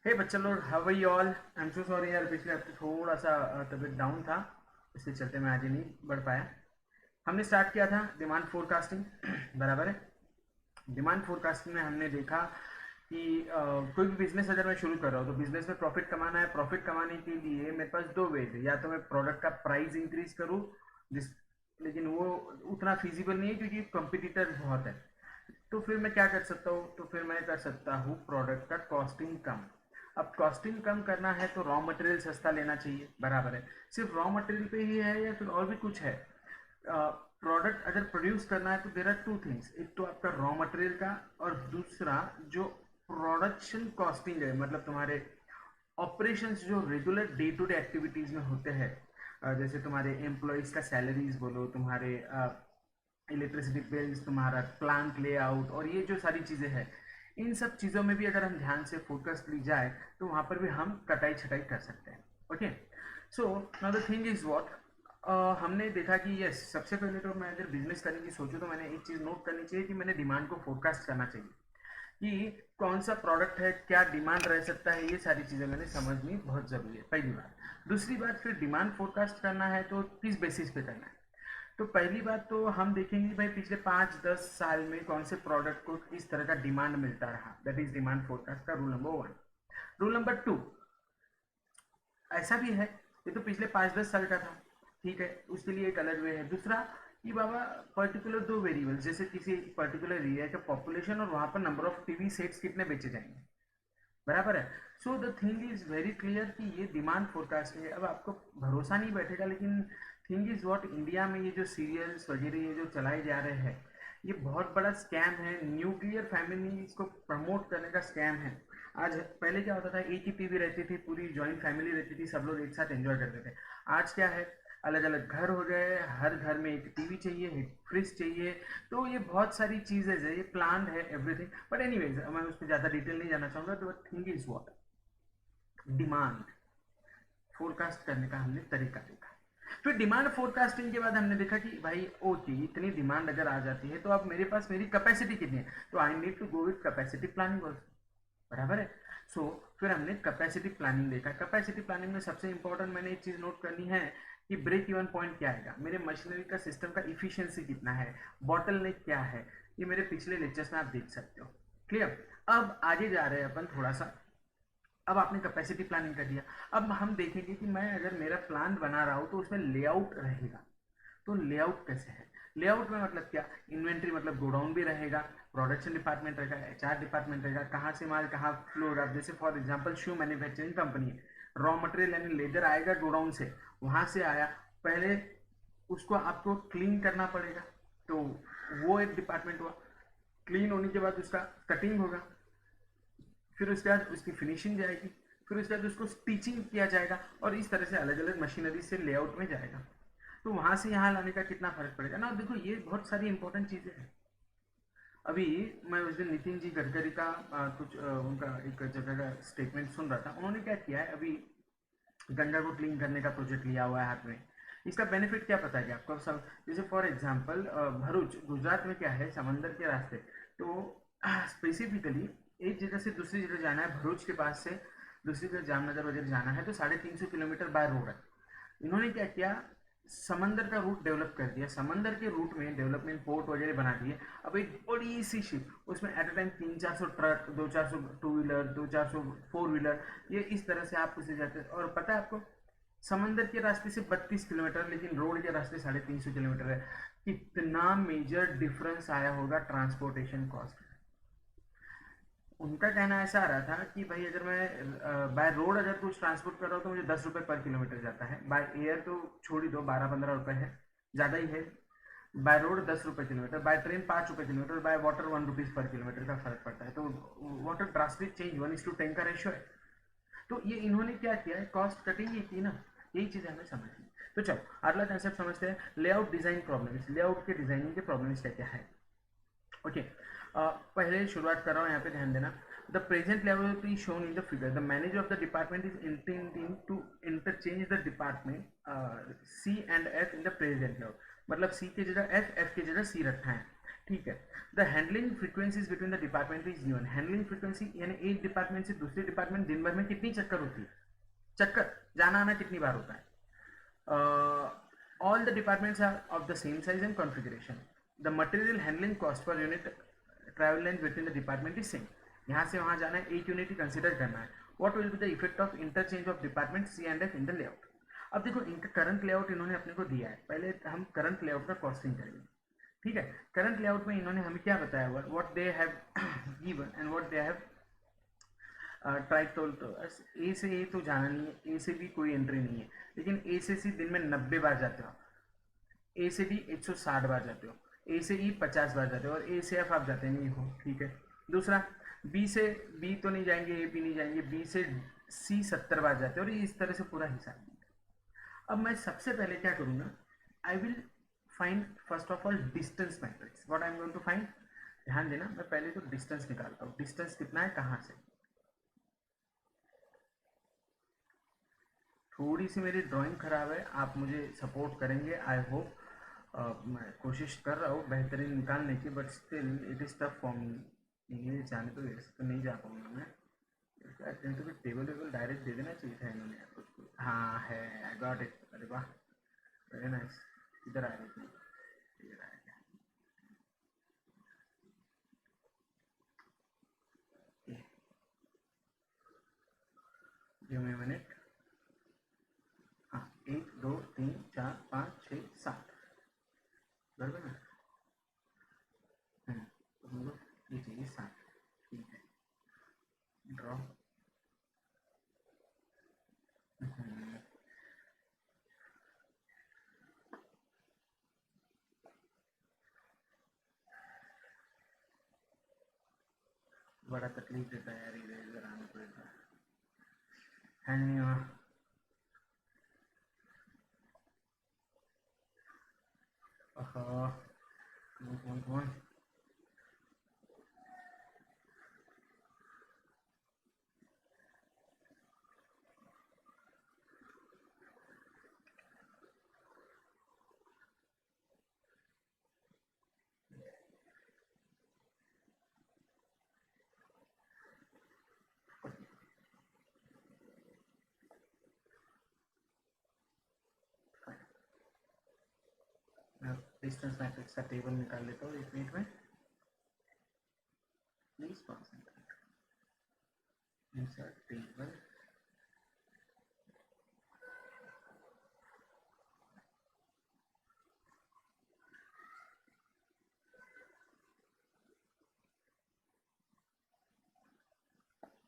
हे बच्चा लोग, how are you all? I am so sorry यार, पिछले हफ्ते थोड़ा सा तबीयत डाउन था, इसके चलते मैं आज ही नहीं बढ़ पाया। हमने स्टार्ट किया था डिमांड फोरकास्टिंग बराबर है। डिमांड फोरकास्टिंग में हमने देखा कि कोई भी बिजनेस अगर मैं शुरू कर रहा हूँ तो बिजनेस में प्रॉफिट कमाना है। प्रॉफिट कमाने के लिए मेरे पास दो वेज है, या तो मैं प्रोडक्ट का प्राइस इंक्रीज करूँ जिस लेकिन वो उतना फिजिबल नहीं है क्योंकि कंपिटिटर्स बहुत है। तो फिर मैं क्या कर सकता हूँ? तो फिर मैं कर सकता हूँ प्रोडक्ट का कॉस्टिंग कम। अब कॉस्टिंग कम करना है तो रॉ मटेरियल सस्ता लेना चाहिए, बराबर है। सिर्फ रॉ मटेरियल पे ही है या फिर और भी कुछ है? प्रोडक्ट अगर प्रोड्यूस करना है तो देर आर टू थिंग्स, एक तो आपका रॉ मटेरियल का और दूसरा जो प्रोडक्शन कॉस्टिंग है, मतलब तुम्हारे ऑपरेशंस जो regular day to day activities में होते हैं। जैसे तुम्हारे एम्प्लॉयज का सैलरीज बोलो, तुम्हारे इलेक्ट्रिसिटी बिल्स, तुम्हारा प्लांट लेआउट और ये जो सारी चीज़ें हैं, इन सब चीज़ों में भी अगर हम ध्यान से फोकस ली जाए तो वहाँ पर भी हम कटाई छटाई कर सकते हैं। Okay, so now the thing is what, हमने देखा कि यस, सबसे पहले तो मैं अगर बिजनेस करने की सोचूं तो मैंने एक चीज़ नोट करनी चाहिए कि मैंने डिमांड को फोरकास्ट करना चाहिए कि कौन सा प्रोडक्ट है, क्या डिमांड रह सकता है। ये सारी चीज़ें मैंने समझनी बहुत ज़रूरी है, पहली बात। दूसरी बात, फिर डिमांड फोरकास्ट करना है तो किस बेसिस पे करना है? तो पहली बात तो हम देखेंगे भाई पिछले 5-10 साल में कौन से प्रोडक्ट को किस तरह का डिमांड मिलता रहा। दैट इज डिमांड फोरकास्ट का रूल नंबर 1। रूल नंबर 2, ऐसा भी है, ये तो पिछले 5-10 साल का था, ठीक है, उसके लिए एक अलग वे है। दूसरा कि बाबा पर्टिकुलर दो वेरिएबल्स, जैसे किसी पर्टिकुलर एरिया का पॉपुलेशन और वहां पर नंबर ऑफ टीवी सेट्स कितने बेचे जाएंगे, बराबर है। So the thing is very clear कि ये डिमांड फोरकास्टिंग है। अब आपको भरोसा नहीं बैठेगा, लेकिन थिंग इज व्हाट, इंडिया में ये जो सीरियल्स वगैरह ये जो चलाए जा रहे हैं, ये बहुत बड़ा स्कैम है। न्यूक्लियर फैमिली इसको प्रमोट करने का स्कैम है। आज पहले क्या होता था, एक ही टीवी रहती थी, पूरी जॉइंट फैमिली रहती थी, सब लोग एक साथ एंजॉय करते थे। आज क्या है, अलग अलग घर हो गए, हर घर में एक टीवी चाहिए, एक फ्रिज चाहिए। तो ये बहुत सारी चीज़ें है, ये प्लान है एवरीथिंग। बट एनीवेज, मैं उस पर ज़्यादा डिटेल नहीं जाना चाहूँगा। तो thing is what, demand forecast करने का हमने तरीका देखा। फिर डिमांड फोरकास्टिंग के बाद हमने देखा कि भाई ओके, इतनी डिमांड अगर आ जाती है तो अब मेरे पास मेरी कैपेसिटी कितनी है, तो I need to go with capacity planning also, बराबर है। सो फिर हमने कैपेसिटी प्लानिंग देखा। कैपेसिटी प्लानिंग में सबसे इंपॉर्टेंट मैंने एक चीज नोट करनी है कि ब्रेक इवन पॉइंट क्या आएगा, मेरे मशीनरी का सिस्टम का इफिशियंसी कितना है, बॉटल नेक क्या है। ये मेरे पिछले लेक्चर्स में आप देख सकते हो। क्लियर? अब आगे जा रहे हैं अपन थोड़ा सा। अब आपने कैपेसिटी प्लानिंग कर दिया, अब हम देखेंगे कि मैं अगर मेरा प्लान बना रहा हूँ तो उसमें लेआउट रहेगा। तो लेआउट कैसे है? लेआउट में मतलब क्या, इन्वेंट्री मतलब गोडाउन भी रहेगा, प्रोडक्शन डिपार्टमेंट रहेगा, एचआर डिपार्टमेंट रहेगा, कहाँ से माल कहाँ फ्लो होगा। जैसे for example shoe manufacturing company है, रॉ मटेरियल यानी लेदर आएगा गोडाउन से, वहां से आया, पहले उसको आपको क्लीन करना पड़ेगा, तो वो एक डिपार्टमेंट हुआ। क्लीन होने के बाद उसका कटिंग होगा, फिर उसके बाद उसकी फिनिशिंग जाएगी, फिर उसके बाद उसको स्टिचिंग किया जाएगा, और इस तरह से अलग अलग मशीनरी से लेआउट में जाएगा। तो वहां से यहाँ लाने का कितना फर्क पड़ेगा ना। देखो ये बहुत सारी इंपॉर्टेंट चीजें हैं। अभी मैं उस दिन नितिन जी गडकरी का उनका एक जगह का स्टेटमेंट सुन रहा था। उन्होंने क्या किया है, अभी गंगा को क्लीन करने का प्रोजेक्ट लिया हुआ है हाथ में। इसका बेनिफिट क्या पता है क्या आपको? सब जैसे फॉर एग्जांपल भरूच गुजरात में क्या है, समंदर के रास्ते। तो स्पेसिफिकली एक जगह से दूसरी जगह जाना है, भरूच के पास से दूसरी जगह जामनगर वगैरह जाना है, तो 350 किलोमीटर बाय रोड है। इन्होंने क्या किया, समंदर का रूट डेवलप कर दिया, समंदर के रूट में डेवलपमेंट पोर्ट वगैरह बना दिए। अब एक बड़ी सी शिप, उसमें at a time 300-400 truck, 200-400 two wheeler, 200-400 four wheeler, ये इस तरह से आप उसे जाते हैं। और पता है आपको, समंदर के रास्ते से 32 किलोमीटर, लेकिन रोड के रास्ते 350 किलोमीटर है। कितना मेजर डिफरेंस आया होगा ट्रांसपोर्टेशन कॉस्ट। उनका कहना ऐसा आ रहा था कि भाई अगर मैं बाय रोड अगर कुछ ट्रांसपोर्ट कर रहा हूँ तो मुझे 10 रुपये पर किलोमीटर जाता है, बाय एयर तो छोड़ ही दो, 12-15 रुपये है, ज़्यादा ही है। बाय रोड 10 रुपये किलोमीटर, बाय ट्रेन 5 रुपये किलोमीटर, बाय वाटर 1 रुपीज़ पर किलोमीटर का फर्क पड़ता है। तो वाटर ड्रास्टिक चेंज, 1:10 का रेशियो है। तो ये इन्होंने क्या किया है, कॉस्ट कटिंग ही की ना। यही चीज़ हमें समझनी। तो चलो अगला कंसेप्ट समझते हैं, लेआउट डिजाइन प्रॉब्लम्स। लेआउट के डिजाइनिंग के प्रॉब्लम्स क्या क्या है। ओके, पहले शुरुआत कर रहा हूँ, यहाँ पे ध्यान देना। The present level is shown in the figure, the manager of the department is intending to interchange the department C and F in the present level. मतलब सी की जगह एफ, एफ की जगह सी रखा है, ठीक है। The handling frequencies between the department is given. Handling frequency यानी एक डिपार्टमेंट से दूसरे डिपार्टमेंट दिन भर में कितनी चक्कर होती है, चक्कर जाना आना कितनी बार होता है। All the departments are of the same size and configuration. The material handling cost per unit travel length between the department is same. यहाँ से वहाँ जाना है, एक यूनिट ही कंसिडर करना है। What will be the effect of interchange of department C and F in the layout. अब देखो इनका करंट लेआउट इन्होंने अपने को दिया है, पहले हम करंट लेआउट का कॉस्टिंग करेंगे। ठीक है, करंट लेआउट में इन्होंने हमें क्या बताया हुआ, what they have given and what they have tried toll. तो ए से ए तो जाना नहीं है, ए से बी कोई एंट्री नहीं है, लेकिन ए से सी दिन में 90 बार जाते हो, ए से डी 160 बार जाते हो, ए से ई 50 बार जाते हो, और ए से एफ आप जाते नहीं हो। ठीक है, दूसरा बी से बी तो नहीं जाएंगे, ए बी नहीं जाएंगे, बी से सी 70 बार जाते हो, और इस तरह से पूरा हिसाब। अब मैं सबसे पहले क्या करूँगा, I will find first of all distance matrix. What I am going to find, ध्यान देना, मैं पहले तो डिस्टेंस निकालता हूँ। डिस्टेंस कितना है, कहाँ से। थोड़ी सी मेरी ड्राइंग खराब है, आप मुझे सपोर्ट करेंगे, आई होप। मैं कोशिश कर रहा हूँ बेहतरीन निकालने की, but still it is tough for me. English जाने तो ऐसे तो नहीं जा पाऊंगा मैं। तो फिर टेबल वेबल डायरेक्ट दे देना चाहिए था इन्होंने कुछ। हाँ है, आई गॉट इट। अरे वाह, वेरी नाइस। इधर आ रही थी, इधर आ गया। Give me minute. हाँ, 1 2 3 4 5 6 7, बराबर ना। तो हम लोग ये चाहिए 7। ठीक है, ड्रॉ। बड़ा तकलीफ देता है यार, इधर इधर आना पड़ेगा, है नहीं वहाँ। कौन मैं डिस्टेंस मैट्रिक्स का टेबल निकाल लेता हूँ 1 मिनट में। Please concentrate. Insert table.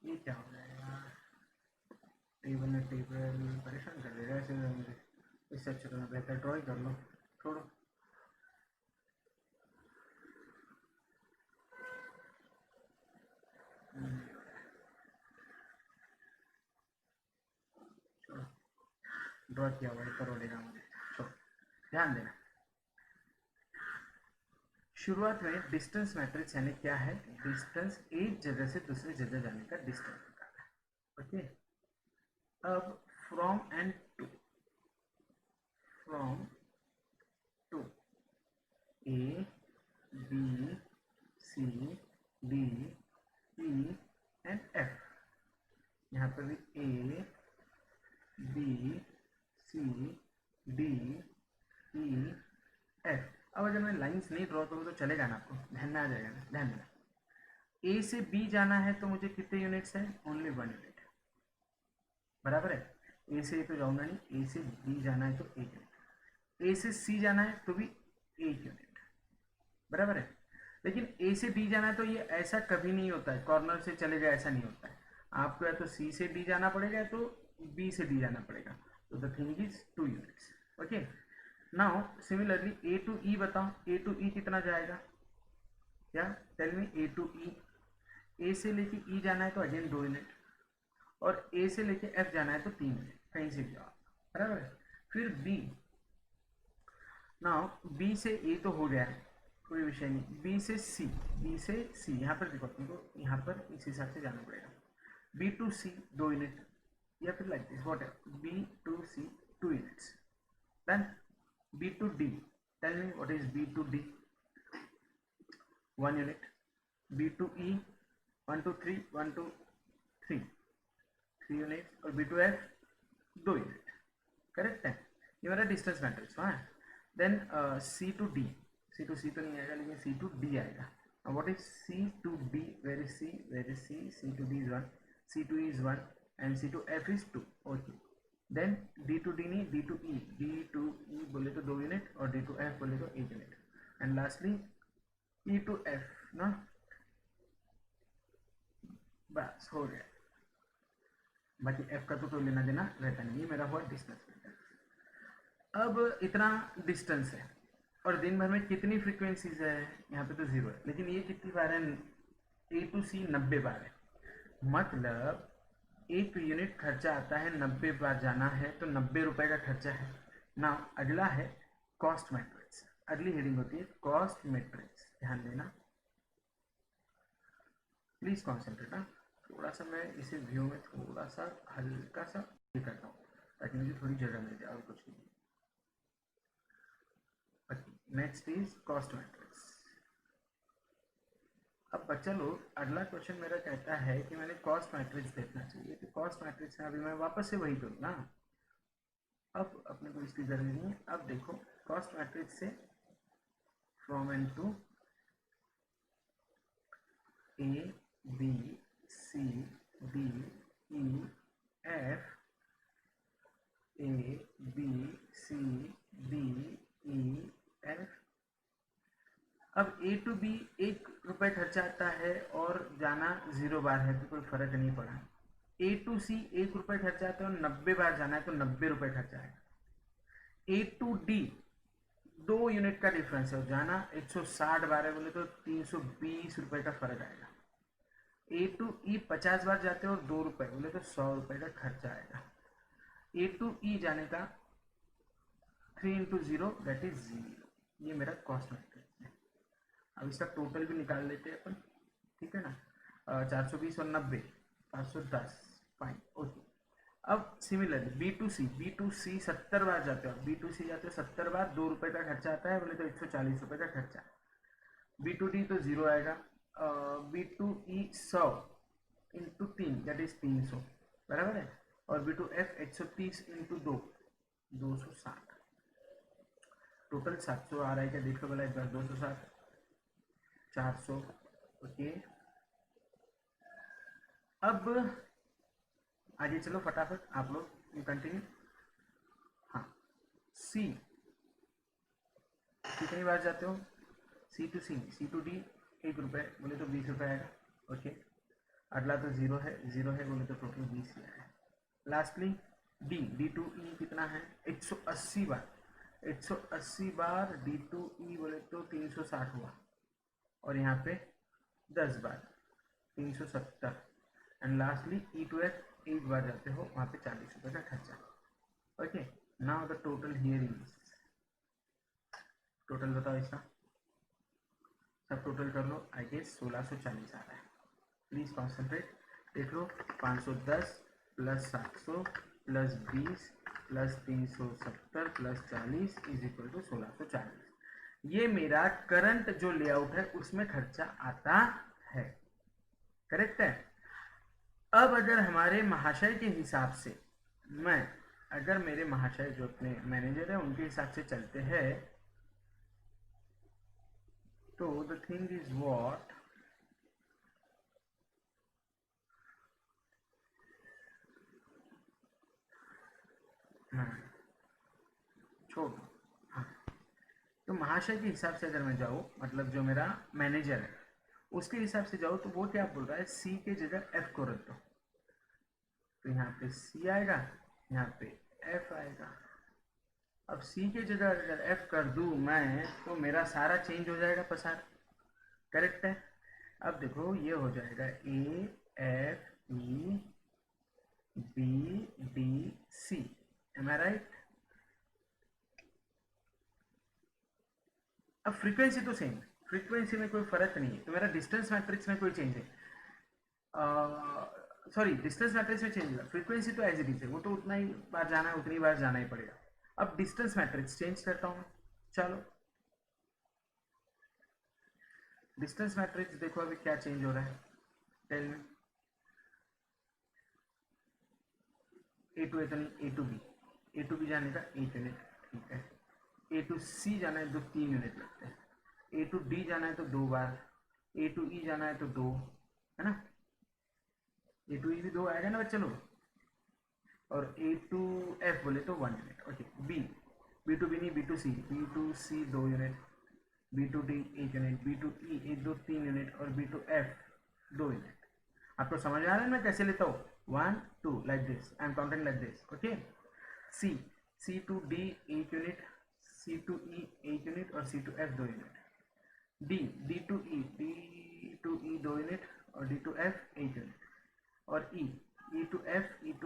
ये क्या हो जाएगा, टेबल में टेबल परेशान कर देगा ऐसे मुझे। इससे अच्छा तो मैं बेहतर ड्रॉइंग कर लो, छोड़ो। ड्रॉ किया हुआ है, करो लेगा मुझे, छोड़ो। ध्यान देना, शुरुआत में डिस्टेंस मैट्रिक्स यानी क्या है, डिस्टेंस एक जगह से दूसरी जगह जाने का डिस्टेंस निकालना है। ओके, अब from and to, from to A B C D E and F. यहाँ पर भी A B C D E F. अब अगर मैं लाइंस नहीं ड्रॉ करूँ तो चलेगा ना, आपको ध्यान में आ जाएगा ना। ध्यान देना, ए से बी जाना है तो मुझे कितने यूनिट्स हैं, ओनली 1 यूनिट, बराबर है। ए से तो जाऊंगा नहीं, ए से बी जाना है तो 1 यूनिट, ए से सी जाना है तो भी 1 यूनिट, बराबर है। लेकिन ए से बी जाना है तो ये ऐसा कभी नहीं होता है, कॉर्नर से चलेगा ऐसा नहीं होता है। आपको या तो सी से डी जाना पड़ेगा या तो बी से डी जाना पड़ेगा। तो the thing is 2 units. Okay, now similarly A to E बताओ, ए टू ई कितना जाएगा, क्या टेल मी। ए टू ई, ए से लेके ई जाना है तो अगेन 2 यूनिट, और ए से लेके एफ जाना है तो 3 यूनिट, कहीं से भी जाओ, बराबर है। फिर बी, नाउ बी से ए तो हो गया है, कोई विषय नहीं। बी से सी, बी से सी, यहाँ पर देखो तुमको यहाँ पर इस हिसाब से जाना पड़ेगा। बी टू सी 2 यूनिट, या फिर लाइक दिस वॉट है, B to C 2 units. Then B to D, tell me what is B to D. 1 unit, B2E 1 2 3 1 2 3 3 unit और B2F 2 यूनिट। करेक्ट है, ये मेरा डिस्टेंस मैट्रिक्स। हाँ, देन C2D, C2C तो नहीं आएगा लेकिन C2D आएगा। What is C2D? Where is C? Where is C? C2D is 1, C2E is 1 and C2F is 2। Okay, then D2D नहीं, D2E, D2E बोले तो 2 यूनिट और D2F बोले तो 1 यूनिट, एंड लास्टली E2F ना, बस हो गया। बाकी F का तो कोई लेना देना रहता नहीं, मेरा हुआ डिस्टेंस। अब इतना डिस्टेंस है और दिन भर में कितनी फ्रीक्वेंसीज है, यहाँ पे तो 0 है, लेकिन ये कितनी बार है, A to C 90 बार है। मतलब 1 यूनिट खर्चा आता है, 90 बार जाना है तो 90 रुपए का खर्चा है ना। अगला है कॉस्ट मैट्रिक्स, अगली हेडिंग होती है कॉस्ट मैट्रिक्स। ध्यान देना, प्लीज कॉन्सेंट्रेट ना। थोड़ा सा मैं इसे व्यू में थोड़ा सा हल्का सा ये करता हूँ ताकि मुझे थोड़ी जगह मिल जाए और कुछ नहीं। Next is cost matrix. अब बच्चा लोग, अगला क्वेश्चन मेरा कहता है कि मैंने कॉस्ट मैट्रिक्स देखना चाहिए, तो कॉस्ट मैट्रिक्स में अभी मैं वापस से वही करूँ ना, अब अपने को इसकी जरूरत नहीं है। अब देखो कॉस्ट मैट्रिक्स से from and to A B C D E F, A B C D E F। अब A to B 1 रुपए खर्चा आता है और जाना 0 बार है तो कोई फर्क नहीं पड़ा। A to C 1 रुपए खर्चा आता है और 90 बार जाना है तो 90 रुपए खर्चा आएगा। A to D 2 यूनिट का डिफरेंस है और जाना 160 बार है बोले तो 320 रुपए का फर्क आएगा। A to E 50 बार जाते हैं और 2 रुपए बोले तो 100 रुपए का खर्चा आएगा। A to E जाने का 3 into 0 दैट इज 0। ये मेरा कॉस्ट मैट्रिक्स है। अब इसका टोटल भी निकाल लेते हैं अपन, ठीक है ना। 420 और 90 510, फाइन, ओके। अब सिमिलरली B2C 70 बार जाते हो, B2C जाते हो 70 बार, 2 रुपए का खर्चा आता है बोले तो 140 रुपए का खर्चा। B2D तो 0 आएगा। B2E 100 इंटू 3 दैट इज 300, बराबर है। और B2F 130 इंटू 2 260, टोटल 700 आ रहा है क्या देख लो भला एक बार। 260 400, ओके। अब आगे चलो फटाफट आप लोग, यू कंटिन्यू। हाँ, C कितनी बार जाते हो, C to D 1 रुपए बोले तो 20 रुपए आएगा, ओके। अगला तो 0 है बोले तो टोटल 20 ही आएगा। लास्टली D to E कितना है, 180 बार, 180 बार D to E बोले तो 360 हुआ, और यहाँ पे 10 बार 370, and lastly E to F 1 बार जाते हो वहाँ पे 40 रुपए का खर्चा, okay. Now the total here is, total बताओ इसका, सब टोटल कर लो। आई गेस 1640 आ रहा है, प्लीज कॉन्सेंट्रेट। देख लो 510 plus 700 plus 20 plus 370 plus 40 is equal to 1640। ये मेरा करंट जो लेआउट है उसमें खर्चा आता है, करेक्ट है। अब अगर हमारे महाशय के हिसाब से, मैं अगर मेरे महाशय जो अपने मैनेजर है उनके हिसाब से चलते हैं तो द थिंग इज व्हाट, छोड़, हाँ, तो महाशय के हिसाब से अगर मैं जाऊँ, मतलब जो मेरा मैनेजर है उसके हिसाब से जाऊँ, तो वो क्या बोल रहा है, C के जगह F को रख दो, तो यहाँ पे C आएगा, यहाँ पे F आएगा। अब C के जगह अगर F कर दूँ मैं तो मेरा सारा चेंज हो जाएगा पसार, करेक्ट है। अब देखो ये हो जाएगा A F E B D C, am I right. अब फ्रीक्वेंसी तो सेम, फ्रीक्वेंसी में कोई फर्क नहीं है, तो मेरा डिस्टेंस मैट्रिक्स में कोई चेंज है, सॉरी डिस्टेंस मैट्रिक्स में चेंज होगा, फ्रीक्वेंसी तो एज इट इज है, वो तो उतना ही बार जाना है उतनी बार जाना ही पड़ेगा। अब डिस्टेंस मैट्रिक्स चेंज करता हूँ, चलो डिस्टेंस मैट्रिक्स देखो अभी क्या चेंज हो रहा है, टेल में ए टू ए टू बी जाने का 8 यूनिट, ठीक है। ए टू सी जाना है तो 3 यूनिट लगते हैं, ए टू डी जाना है तो 2 बार, ए टू ई जाना है तो 2, है ना, ए टू ई भी 2 आएगा ना बच्चे लोग, और ए टू एफ बोले तो 1 unit, okay. B to B नहीं, B to C 2 unit, B to D 1 unit, B to E 1 2 3 unit, और बी टू एफ 2 यूनिट। आपको समझ आ रहा है मैं कैसे लेता हूँ, 1 2 like this, I am counting like this, okay. C to D 1 unit, C to E 1 unit, और C to F 2 unit. D to E 2 unit, और डी टू एफ 1 यूनिट, और E to F 1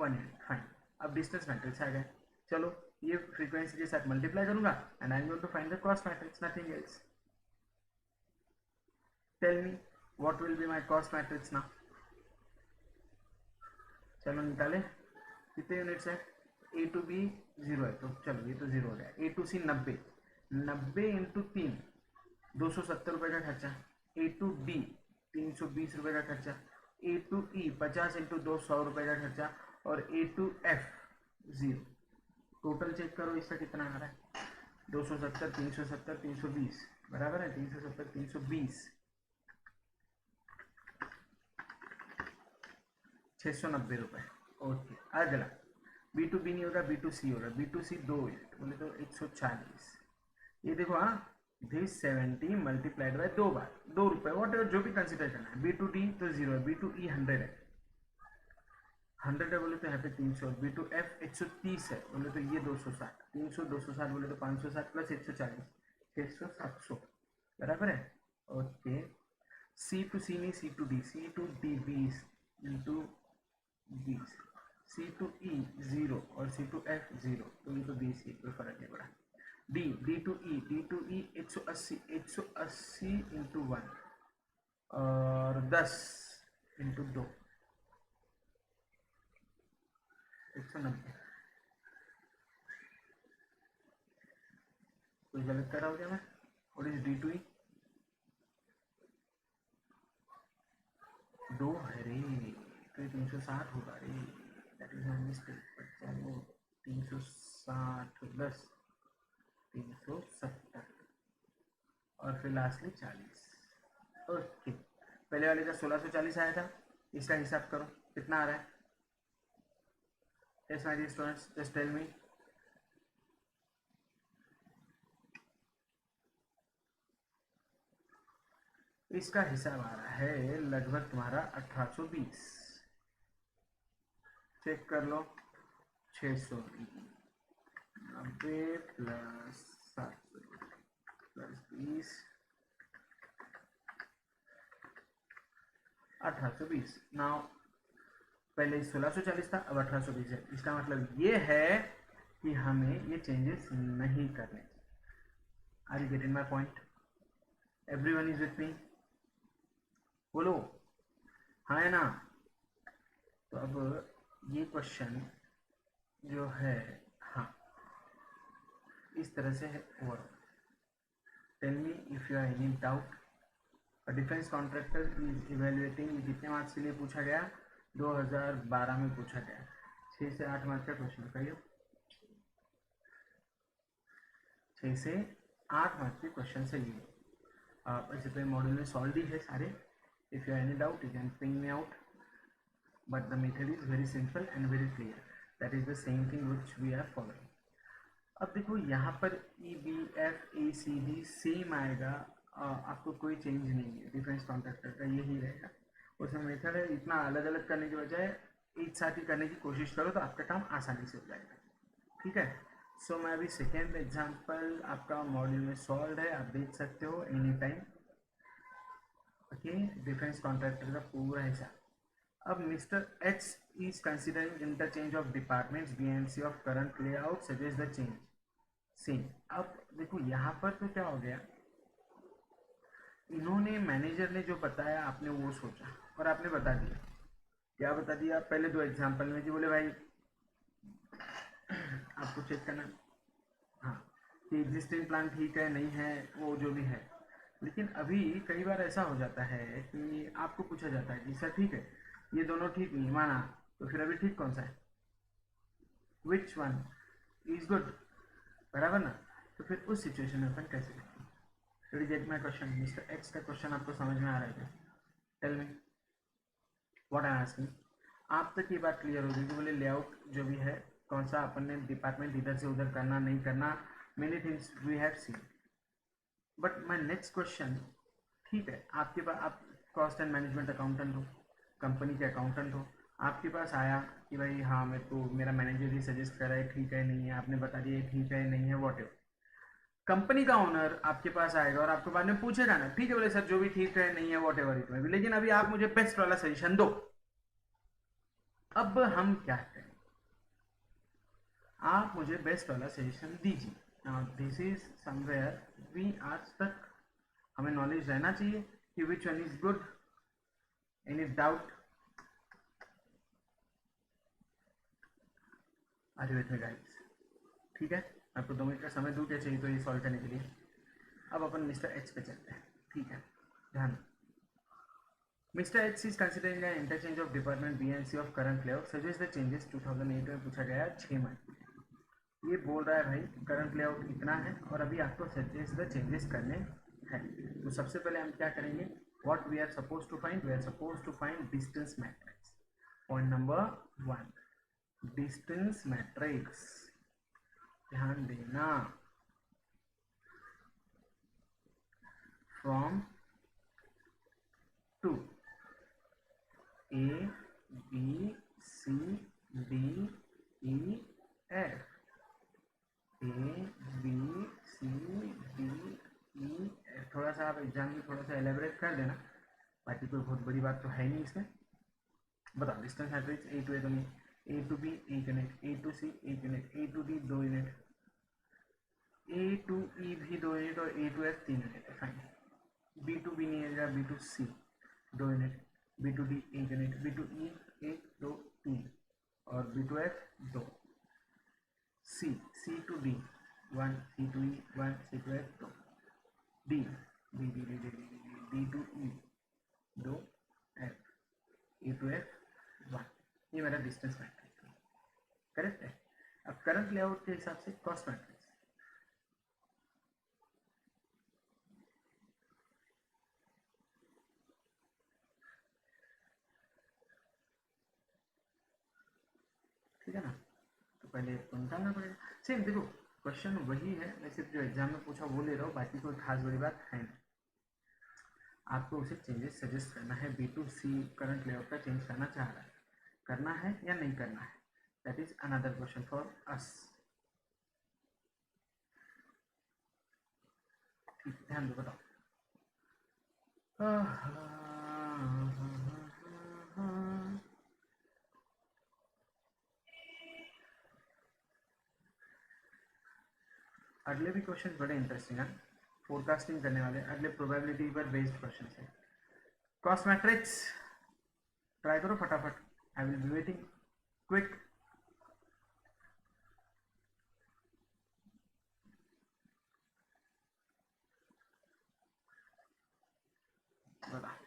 unit, fine. अब distance matrix आ गया, चलो ये frequency के साथ मल्टीप्लाई करूंगा and I am going to find the cost matrix, nothing else. Tell me what will be my cost matrix now. चलो निकाले, कितने यूनिट्स है, ए टू बी 0 है तो चलो ये तो 0 हो गया, ए टू सी 90 इंटू 3 270 रुपये का खर्चा, ए टू डी 320 रुपये का खर्चा, ए टू ई 50 इंटू 2 100 रुपये का खर्चा, और A to F 0। Total check करो इसका कितना आ रहा है, 270 370 320 बराबर है, 370 320 690 रुपये, ओके। अगला बी टू बी नहीं होगा, बी टू सी होगा, बी टू सी 2 यूनिट बोले तो 140, ये देखो हाँ, दिस 70 मल्टीप्लाइड बाय 2 बार 2 रुपये, वॉट एवर जो भी कंसिडर करना है। बी टू डी तो 0 है, बी टू ई 100 है, 100 है बोले तो यहाँ पे 300, बी टू एफ 130 है बोले तो ये 260, 300 260 बोले तो 560 प्लस 140 600 700 बराबर है, ओके। सी टू सी नहीं, C to D 20 into 20, C to E 0 और सी टू एफ 0, तो ये तो 20 ही, कोई फर्क नहीं पड़ा। डी टू ई 180 इंटू 1 और 10 इंटू 2 190, कोई गलत कर रहा हो क्या मैं, और इस डी टू ई 2 है रे, तो ये 360 होगा रे, दैट इज माई मिस्टेक, चलो 360 10 370 और फिर लास्टली 40, ओके। पहले वाले का 1640 आया था, इसका हिसाब करो कितना आ रहा है। Yes, my dear students, just tell me. इसका हिसाब आ रहा है लगभग तुम्हारा 1820, चेक कर लो, 690 प्लस 700 प्लस 20 1820। नाउ पहले 1640 था, अब 1820 है, इसका मतलब ये है कि हमें ये चेंजेस नहीं करने। Are you getting my point, everyone is with me, बोलो हाँ है ना। तो अब ये क्वेश्चन जो है, हाँ इस तरह से है overall. Tell me if you are any doubt. Defence contractor is evaluating, कितने मार्क्स के लिए पूछा गया, 2012 में पूछा गया, 6 से 8 मार्क्स का क्वेश्चन बताइए, 6 से 8 मार्क्स के क्वेश्चन है ये। ऐसे पे मॉड्यूल में सॉल्व ही है सारे, if you are any doubt you can ping me out, but the method is very simple and very clear, that is the same thing which we are following. अब देखो यहाँ पर E B F A C D same आएगा, आपको कोई change नहीं है, defence contractor का यही रहेगा। उसमें मेथड है, इतना अलग अलग करने की बजाय एक साथ ही करने की कोशिश करो तो आपका काम आसानी से हो जाएगा, ठीक है। सो मैं अभी सेकेंड एग्जांपल आपका मॉड्यूल में सॉल्व है, आप देख सकते हो any time, okay. Defence contractor का पूरा हिसाब। अब mister H is considering interchange of departments BMC of current layout suggest the change same. अब देखो यहाँ पर तो क्या हो गया, इन्होंने मैनेजर ने जो बताया आपने वो सोचा और आपने बता दिया। क्या बता दिया, पहले 2 एग्जाम्पल में जी बोले भाई आपको चेक करना, हाँ कि एग्जिस्टिंग प्लान ठीक है नहीं है वो जो भी है, लेकिन अभी कई बार ऐसा हो जाता है कि आपको पूछा जाता है कि सर ठीक है, ये दोनों ठीक नहीं माना, तो फिर अभी ठीक कौन सा है, विच वन इज गुड, बराबर ना। तो फिर उस सिचुएशन में अपन कैसे करेंगे। You get my question. Mister X का क्वेश्चन आपको समझ में आ रहा है क्या? Tell me what I am asking. आप तक ये बात क्लियर होगी कि बोले लेआउट जो भी है कौन सा अपन ने डिपार्टमेंट इधर से उधर करना नहीं करना, many things we have seen. But my next question, ठीक है आपके पास, आप कॉस्ट एंड मैनेजमेंट अकाउंटेंट हो, कंपनी के अकाउंटेंट हो, आपके पास आया कि भाई हाँ मेरे को मेरा मैनेजर ही सजेस्ट कर रहा है ठीक है नहीं है, आपने बता दिया ठीक है नहीं है, वॉट एवर। कंपनी का ओनर आपके पास आएगा और आपके बाद में पूछेगा ना, ठीक है बोले सर जो भी ठीक है नहीं है वॉट एवर इट में भी, लेकिन अभी आप मुझे बेस्ट वाला सजेशन दो। अब हम क्या करें, आप मुझे बेस्ट वाला सजेशन दीजिए। Now this is somewhere we आज तक हमें नॉलेज रहना चाहिए कि which one is good. Any doubt? Are you with me guys? ठीक है, आपको 2 मिनट का समय दूँ क्या चाहिए तो ये सॉल्व करने के लिए। अब अपन मिस्टर एच पे चलते हैं, ठीक है ध्यान। Mister H is considering an interchange of department B and C of current layout suggest the changes 2008 में पूछा गया 6 मंथ। ये बोल रहा है भाई करंट लेआउट इतना है और अभी आपको सजेस्ट द चेंजेस करने हैं। तो सबसे पहले हम क्या करेंगे, what we are suppose to find, we are suppose to find distance matrix. Point number 1, distance matrix. ध्यान देना, from to A B C D E F, A B C D E F. थोड़ा सा आप exam में थोड़ा सा elaborate कर देना, बाकी कोई बहुत बड़ी बात तो है नहीं इसमें। बताओ distance matrix A to A, तो नहीं, A to B 1 unit, A to C 1 unit, A to D 2 unit, A to E भी 2 यूनिट और ए टू एफ 3 यूनिट है, फाइन। बी टू बी नहीं है, B to C 2 unit, B to D 1 unit, B to E 1 2 3 और B to F 2, C C to D 1, C to E 1, C to F 2, D D D D D D D to E 2 F, A to F 1। ये मेरा distance matrix है, correct है। अब current layout के हिसाब से cost matrix, ठीक है ना। तो पहले इसको निकालना पड़ेगा। सेम देखो क्वेश्चन वही है, मैं सिर्फ जो एग्जाम में पूछा वो ले रहा हूँ, बाकी कोई खास बड़ी बात है नहीं। आपको उसे चेंजेस सजेस्ट करना है, B to C current layout का चेंज करना चाह रहा है, करना है या नहीं करना है, that is another question for us. ठीक, ध्यान दो, बताओ। अगले भी क्वेश्चन बड़े इंटरेस्टिंग है, फोरकास्टिंग करने वाले अगले प्रोबेबिलिटी पर बेस्ड क्वेश्चन है। कॉस्ट मैट्रिक्स ट्राई करो फटाफट, I will be waiting, quick. बता,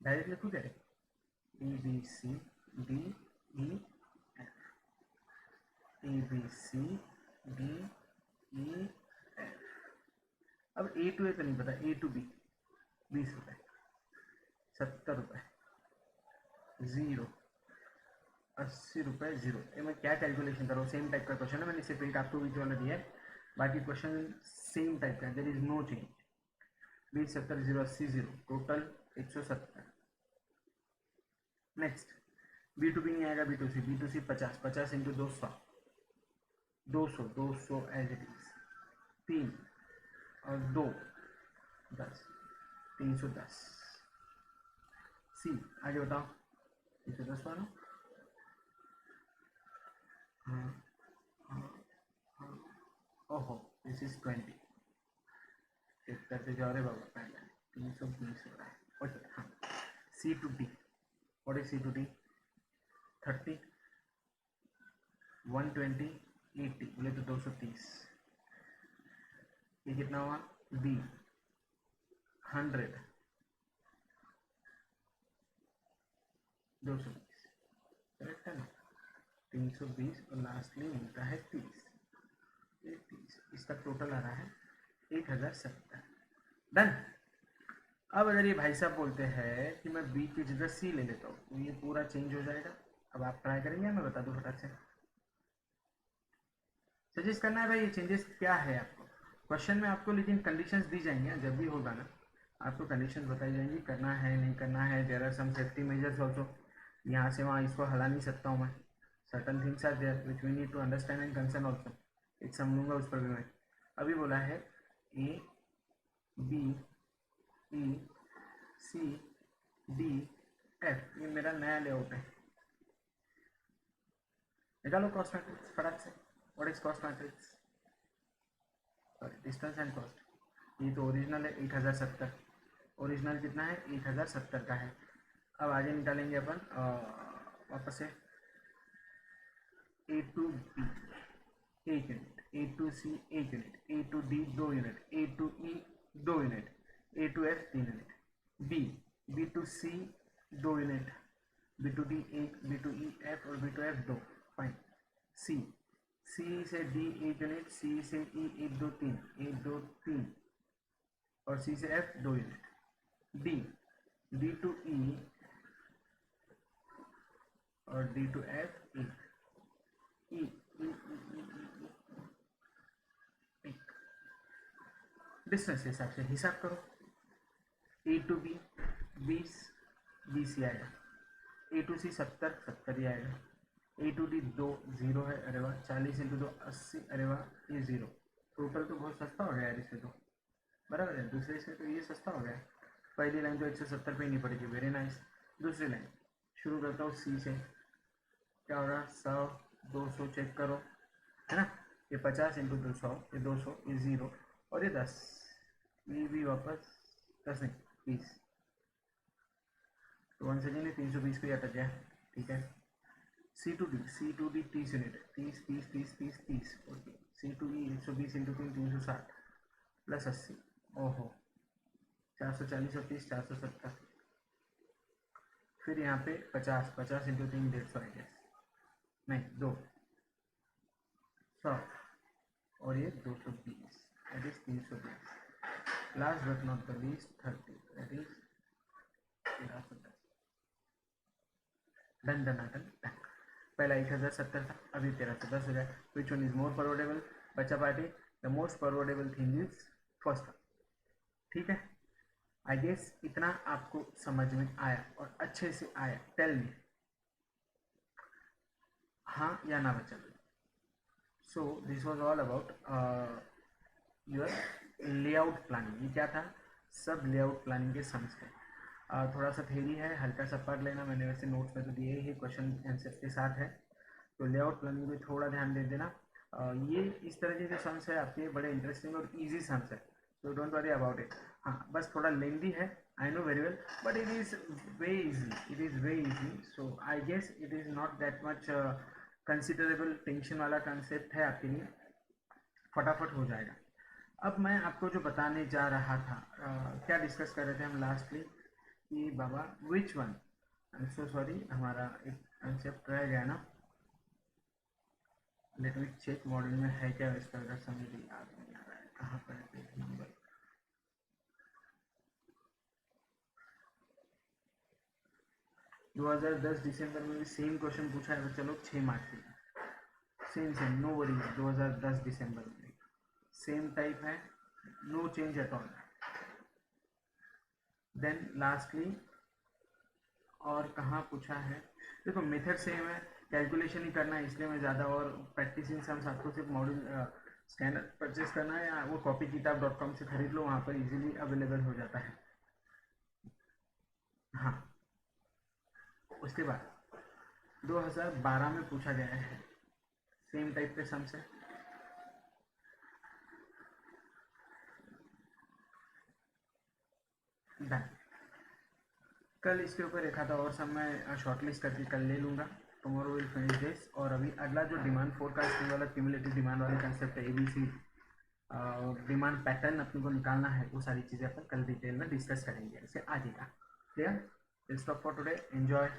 डायरेक्ट लिखो क्या, A B C D E F, A B C D E F. अब ए टू ए तो नहीं पता, ए टू बी 20 रुपये, 70 रुपये, 0, 80 रुपये, 0। ये मैं क्या कैलकुलेशन कर रहा हूँ, सेम टाइप का क्वेश्चन है, मैंने सिर्फ एक आपको बीच वाला दिया है, बाकी क्वेश्चन सेम टाइप का है, there is no change. 20 70 0 80 0, total 170। Next B to B नहीं आएगा, B to C 50, 50 into 200, 200 200 as it is, 3 और 2 10, 310। सी आगे बताओ, 310 वाला, हाँ हाँ हाँ, ओहो दिस इज 20, चेक करते जाओ रे बाबा, पहले 320 हो रहा है, ओके हाँ। C to D what is C2D? 30, 120, 80 बोले तो 230। ये कितना हुआ? B 100, 220, करेक्ट है ना? 320 और लास्टली मिलता है 30, 30। इसका टोटल आ रहा है 1070। डन। अब अगर ये भाई साहब बोलते हैं कि मैं B की जगह C ले लेता हूँ तो ये पूरा चेंज हो जाएगा। अब आप ट्राई करेंगे, मैं बता दूँ फटाक से। सजेस्ट करना है भाई, ये चेंजेस क्या है आपको क्वेश्चन में आपको, लेकिन कंडीशंस दी जाएंगी जब भी होगा ना, आपको कंडीशंस बताई जाएंगी, करना है नहीं करना है। There are some safety measures also. यहाँ से वहाँ इसको हला नहीं सकता हूँ मैं। Certain things are there which we need to understand and concern also. एक समझूंगा उस पर भी मैं। अभी बोला है A B E C D F, ये मेरा नया लेआउट है। निकालो कॉस्ट मैट्रिक्स फटाक से। What is cost matrix? Sorry, distance and cost. ये तो ओरिजिनल है 8070। ओरिजिनल कितना है? 8070 का है। अब आगे निकालेंगे अपन वापस से। A to B 1 unit, A to C 1 unit, A to D 2 unit, A to E 2 unit, A to F 3 unit, B to C 2 unit, B to D 1, B to E F और B to F 2। Fine. C से D 1 unit, C से E 1 2 3, 1 2 3 और C से F 2 unit. D to E और D to F 1, E distance के हिसाब से हिसाब करो। A to B 20, 20 ही आएगा। A to C 70, 70 ही आएगा। A to D 2 0 है, अरे वाह। 40 इंटू 2 80, अरे वाह, ये 0। टोटल तो बहुत सस्ता हो गया यार इसमें तो, बराबर है। दूसरे इसमें तो ये सस्ता हो गया। पहली लाइन तो 170 पे ही नहीं पड़ेगी, वेरी नाइस। दूसरी लाइन शुरू करता हूँ C से। क्या हो रहा? 100, 200 चेक करो, है ना? ये 50 इंटू 200, ये 200, ये 0 और ये 10, ये भी वापस 10 नहीं 20। तो 1 सेकेंड 320 पे अटक गया, ठीक है। C to D 30 unit, 30 30 30 30 30 okay. C to E 120 into 3 360 plus 80, ओहो 440 और 30 470। फिर यहाँ पे 50 50 इंटू 3 150 आई गेस, नहीं 2 100 और ये 220, that is 320। Last but not the least 30, that is 1310। Done done done done. पहला 1070 था, अभी 1310 हो जाए। Which one is more affordable? बच्चा party, the most affordable thing is first one, ठीक है। आई गेस इतना आपको समझ में आया और अच्छे से आया। टेल मी हाँ या ना बच्चा। So this was all about your layout planning. ये क्या था? सब लेआउट प्लानिंग के सम्स है। थोड़ा सा थेरी है, हल्का सा पढ़ लेना। मैंने वैसे नोट्स में तो दिए ही, क्वेश्चन आंसर के साथ है, तो लेआउट प्लानिंग में थोड़ा ध्यान दे देना। ये इस तरह के जो सम्स है आपके बड़े इंटरेस्टिंग और इजी सम्स है, तो डोंट वरी अबाउट इट। हाँ बस थोड़ा लेंदी है, I know very well, but it is way easy, it is way easy. So I guess it is not that much considerable tension वाला कंसेप्ट है आपके लिए, फटाफट हो जाएगा। अब मैं आपको जो बताने जा रहा था, क्या डिस्कस कर रहे थे हम लास्टली कि बाबा which one, I am so sorry, हमारा एक कंसेप्ट रह गया ना। लेट मी चेक मॉडल में है क्या इसका, अगर समझ याद नहीं आ रहा है कहाँ पर है पेज नंबर। दो 2010 दिसंबर में भी सेम क्वेश्चन पूछा है, चलो 6 मार्क के, सेम नो वरीज। 2010 दिसंबर में सेम टाइप है, no change at all. Then lastly और कहाँ पूछा है? देखो मेथड सेम है, कैलकुलेशन ही करना है, इसलिए मैं ज़्यादा और प्रैक्टिसिंग सम्स आपको सिर्फ मॉड्यूल स्कैनर परचेज करना है, या वो copykitab.com से खरीद लो, वहाँ पर इजीली अवेलेबल हो जाता है। हाँ उसके बाद 2012 में पूछा गया है, सेम टाइप के सम्स है। डन। कल इसके ऊपर एक था और सब मैं शॉर्ट लिस्ट करके कल ले लूँगा। Tomorrow will finish this. और अभी अगला जो डिमांड फोरकास्टिंग वाला क्यूमुलेटिव डिमांड वाला कंसेप्ट है ABC डिमांड पैटर्न अपने को निकालना है, वो सारी चीज़ें अपन कल डिटेल में डिस्कस करेंगे। इसे आगे का clear. Stop for today. Enjoy.